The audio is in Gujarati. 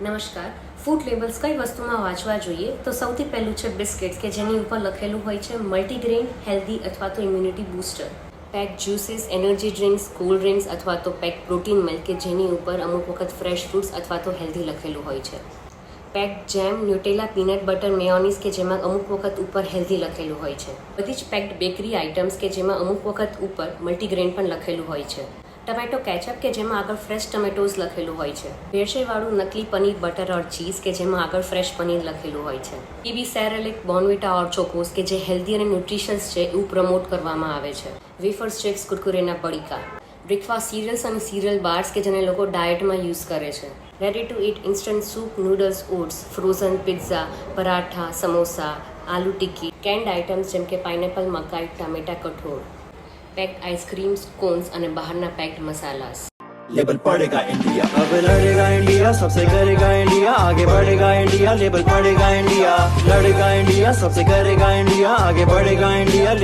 નમસ્કાર. ફૂડ લેબલ્સ કઈ વસ્તુમાં વાંચવા જોઈએ તો સૌથી પહેલું છે બિસ્કિટ્સ કે જેની ઉપર લખેલું હોય છે મલ્ટીગ્રેન, હેલ્ધી અથવા તો immunity booster. Pack juices, energy drinks, cold drinks અથવા તો પેક પ્રોટીન મિલ્ક કે જેની ઉપર અમુક વખત ફ્રેશ ફ્રૂટ્સ અથવા તો હેલ્ધી લખેલું હોય છે. પેક જેમ, ન્યુટેલા, પીનટ બટર, મેયોનીઝ કે જેમાં અમુક વખત ઉપર હેલ્ધી લખેલું હોય છે. બધી જ પેક્ડ બેકરી આઇટમ્સ કે જેમાં અમુક વખત ઉપર મલ્ટીગ્રેન પણ લખેલું હોય છે. ટમેટો કેચઅપ કે જેમાં આગળ ફ્રેશ ટમેટોઝ લખેલું હોય છે. ભેળસેળવાળું નકલી પનીર, બટર ઓર ચીઝ કે જેમાં આગળ ફ્રેશ પનીર લખેલું હોય છે. પીબી સેરેલેક, બોર્નવિટા ઓર ચોકોસ કે જે હેલ્ધી અને ન્યુટ્રિશિયસ છે એવું પ્રમોટ કરવામાં આવે છે. વેફર્સ, ચિપ્સ, કુરકુરેના પડીકા. બ્રેકફાસ્ટ સિરિયલ્સ અને સિરિયલ બાર્સ કે જેને લોકો ડાયટમાં યુઝ કરે છે. Ready to eat instant soup, noodles, oats, frozen pizza, paratha, samosa, aloo tikki, canned items જેમ કે પાઇનેપલ, મકાઈ, ટામેટા, કઠોળ. પેક્ડ આઈસ્ક્રીમ્સ, કોન્સ અને બહારના પેક્ડ મસાલાસ. लेबल पड़ेगा इंडिया, अब लड़ेगा इंडिया, सबसे करेगा इंडिया, आगे बढ़ेगा इंडिया, लेबल पड़ेगा इंडिया, लड़ेगा इंडिया, सबसे करेगा इंडिया, आगे बढ़ेगा इंडिया.